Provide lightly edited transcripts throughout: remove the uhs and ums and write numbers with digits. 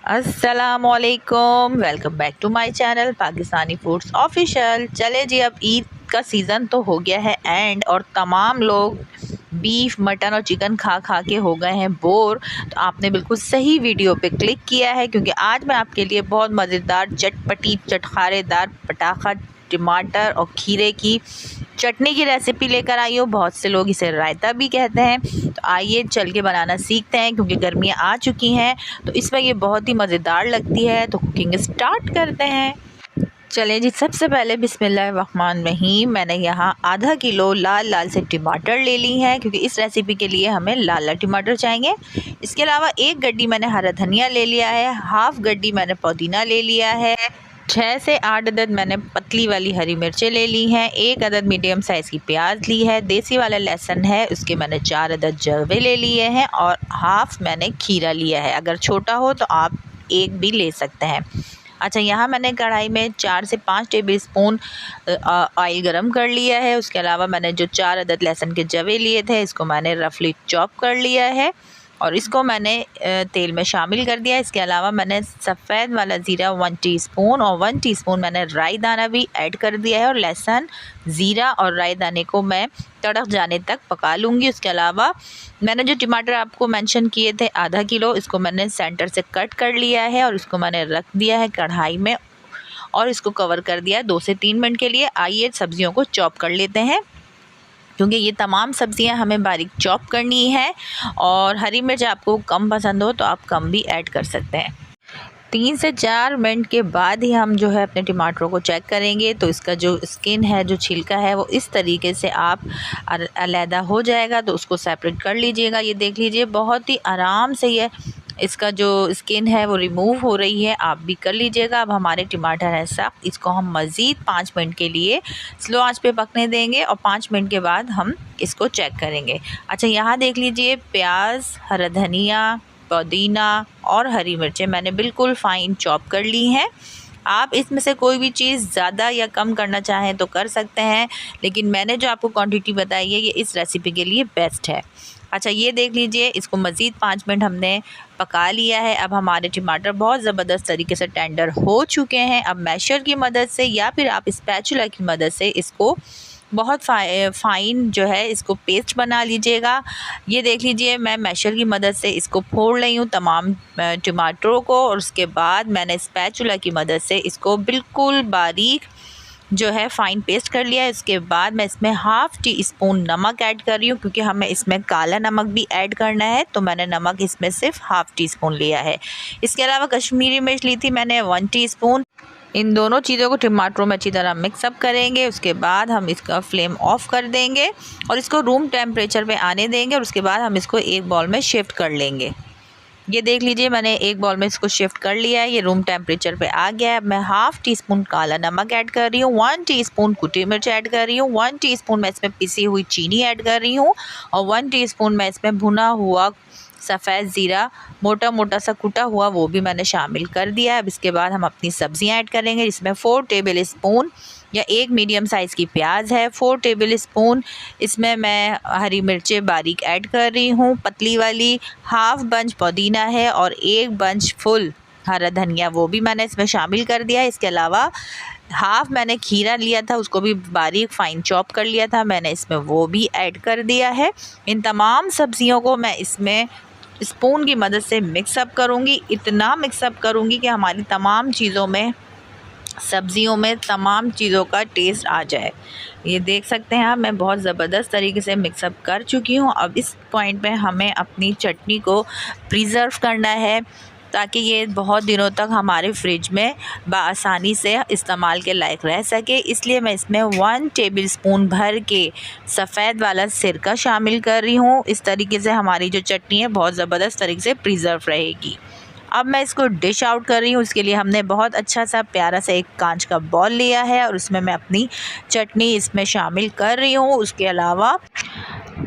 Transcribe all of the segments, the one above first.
अस्सलामुअलैकुम, welcome back to my channel Pakistani foods official. चले जी, अब ईद का सीज़न तो हो गया है एंड, और तमाम लोग बीफ मटन और चिकन खा खा के हो गए हैं बोर। तो आपने बिल्कुल सही वीडियो पे क्लिक किया है, क्योंकि आज मैं आपके लिए बहुत मज़ेदार चटपटी चटखारेदार पटाखा टमाटर और खीरे की चटनी की रेसिपी लेकर आई हूँ। बहुत से लोग इसे रायता भी कहते हैं। तो आइए चल के बनाना सीखते हैं, क्योंकि गर्मियाँ आ चुकी हैं तो इसमें ये बहुत ही मज़ेदार लगती है। तो कुकिंग स्टार्ट करते हैं। चलें जी, सबसे पहले बिस्मिल्लाहिर्रहमानिर्रहीम, मैंने यहाँ आधा किलो लाल लाल से टमाटर ले ली हैं, क्योंकि इस रेसिपी के लिए हमें लाल लाल टमाटर चाहिए। इसके अलावा एक गड्डी मैंने हरा धनिया ले लिया है, हाफ गड्डी मैंने पुदीना ले लिया है, 6 से 8 अदद मैंने पतली वाली हरी मिर्चें ले ली हैं, एक अदद मीडियम साइज़ की प्याज ली है, देसी वाला लहसुन है उसके मैंने 4 अदद जवे ले लिए हैं, और हाफ मैंने खीरा लिया है। अगर छोटा हो तो आप एक भी ले सकते हैं। अच्छा, यहाँ मैंने कढ़ाई में 4 से 5 टेबल स्पून ऑयल गरम कर लिया है। उसके अलावा मैंने जो 4 अदद लहसुन के जवे लिए थे इसको मैंने रफली चॉप कर लिया है और इसको मैंने तेल में शामिल कर दिया है। इसके अलावा मैंने सफ़ेद वाला ज़ीरा 1 टीस्पून और 1 टीस्पून मैंने राई दाना भी ऐड कर दिया है, और लहसुन, ज़ीरा और राई दाने को मैं तड़क जाने तक पका लूँगी। उसके अलावा मैंने जो टमाटर आपको मेंशन किए थे आधा किलो, इसको मैंने सेंटर से कट कर लिया है और इसको मैंने रख दिया है कढ़ाई में, और इसको कवर कर दिया है 2 से 3 मिनट के लिए। आइए सब्जियों को चॉप कर लेते हैं, क्योंकि ये तमाम सब्जियां हमें बारीक चॉप करनी है, और हरी मिर्च आपको कम पसंद हो तो आप कम भी ऐड कर सकते हैं। 3 से 4 मिनट के बाद ही हम जो है अपने टमाटरों को चेक करेंगे। तो इसका जो स्किन है, जो छिलका है, वो इस तरीके से आप अलहदा हो जाएगा, तो उसको सेपरेट कर लीजिएगा। ये देख लीजिए, बहुत ही आराम से ये इसका जो स्किन है वो रिमूव हो रही है, आप भी कर लीजिएगा। अब हमारे टमाटर है साफ, इसको हम मज़ीद 5 मिनट के लिए स्लो आंच पे पकने देंगे, और 5 मिनट के बाद हम इसको चेक करेंगे। अच्छा, यहाँ देख लीजिए, प्याज, हरा धनिया, पुदीना और हरी मिर्चें मैंने बिल्कुल फ़ाइन चॉप कर ली हैं। आप इसमें से कोई भी चीज़ ज़्यादा या कम करना चाहें तो कर सकते हैं, लेकिन मैंने जो आपको क्वांटिटी बताई है ये इस रेसिपी के लिए बेस्ट है। अच्छा, ये देख लीजिए, इसको मज़ीद 5 मिनट हमने पका लिया है। अब हमारे टमाटर बहुत ज़बरदस्त तरीके से टेंडर हो चुके हैं। अब मैशर की मदद से या फिर आप स्पैचुला की मदद से इसको बहुत फ़ाइन जो है इसको पेस्ट बना लीजिएगा। ये देख लीजिए, मैं मैशर की मदद से इसको फोड़ रही हूँ तमाम टमाटरों को, और उसके बाद मैंने स्पैचुला की मदद से इसको बिल्कुल बारीक जो है फ़ाइन पेस्ट कर लिया है। इसके बाद मैं इसमें हाफ़ टी स्पून नमक ऐड कर रही हूँ, क्योंकि हमें इसमें काला नमक भी ऐड करना है, तो मैंने नमक इसमें सिर्फ हाफ़ टी स्पून लिया है। इसके अलावा कश्मीरी मिर्च ली थी मैंने 1 टीस्पून। इन दोनों चीज़ों को टमाटरों में अच्छी तरह मिक्सअप करेंगे। उसके बाद हम इसका फ्लेम ऑफ कर देंगे और इसको रूम टेम्परेचर पे आने देंगे, और उसके बाद हम इसको एक बाउल में शिफ्ट कर लेंगे। ये देख लीजिए, मैंने एक बाउल में इसको शिफ्ट कर लिया है, ये रूम टेम्परेचर पे आ गया है। अब मैं हाफ़ टी स्पून काला नमक ऐड कर रही हूँ, 1 टीस्पून कुटी मिर्च ऐड कर रही हूँ, 1 टीस्पून मैं इसमें पिसी हुई चीनी ऐड कर रही हूँ, और 1 टीस्पून मैं इसमें भुना हुआ सफ़ेद ज़ीरा मोटा मोटा सा कुटा हुआ वो भी मैंने शामिल कर दिया है। अब इसके बाद हम अपनी सब्ज़ियाँ ऐड करेंगे, जिसमें 4 टेबल स्पून या एक मीडियम साइज़ की प्याज है, 4 टेबल स्पून इसमें मैं हरी मिर्चें बारीक ऐड कर रही हूँ पतली वाली, हाफ़ बंच पुदीना है, और 1 बंच फुल हरा धनिया वो भी मैंने इसमें शामिल कर दिया है। इसके अलावा हाफ़ मैंने खीरा लिया था, उसको भी बारीक फ़ाइन चॉप कर लिया था, मैंने इसमें वो भी ऐड कर दिया है। इन तमाम सब्ज़ियों को मैं इसमें स्पून की मदद से मिक्सअप करूँगी, इतना मिक्सअप करूँगी कि हमारी तमाम चीज़ों में, सब्ज़ियों में तमाम चीज़ों का टेस्ट आ जाए। ये देख सकते हैं आप, मैं बहुत ज़बरदस्त तरीके से मिक्सअप कर चुकी हूँ। अब इस पॉइंट पे हमें अपनी चटनी को प्रिज़र्व करना है, ताकि ये बहुत दिनों तक हमारे फ्रिज में बआसानी से इस्तेमाल के लायक रह सके। इसलिए मैं इसमें 1 टेबल स्पून भर के सफ़ेद वाला सिरका शामिल कर रही हूँ। इस तरीके से हमारी जो चटनी है बहुत ज़बरदस्त तरीके से प्रिज़र्व रहेगी। अब मैं इसको डिश आउट कर रही हूँ। इसके लिए हमने बहुत अच्छा सा प्यारा सा एक कांच का बॉल लिया है, और उसमें मैं अपनी चटनी इसमें शामिल कर रही हूँ। उसके अलावा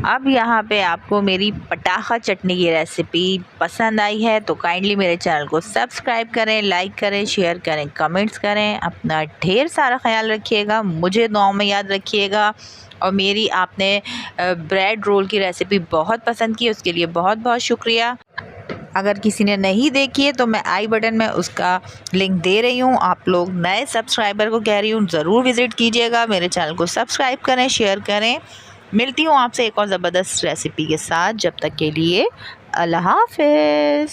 अब यहाँ पे आपको मेरी पटाखा चटनी की रेसिपी पसंद आई है तो काइंडली मेरे चैनल को सब्सक्राइब करें, लाइक करें, शेयर करें, कमेंट्स करें। अपना ढेर सारा ख्याल रखिएगा, मुझे दुआओं में याद रखिएगा। और मेरी आपने ब्रेड रोल की रेसिपी बहुत पसंद की, उसके लिए बहुत बहुत शुक्रिया। अगर किसी ने नहीं देखी है तो मैं आई बटन में उसका लिंक दे रही हूँ। आप लोग नए सब्सक्राइबर को कह रही हूँ ज़रूर विज़िट कीजिएगा, मेरे चैनल को सब्सक्राइब करें, शेयर करें। मिलती हूँ आपसे एक और ज़बरदस्त रेसिपी के साथ, जब तक के लिए अल्लाह हाफ़िज़।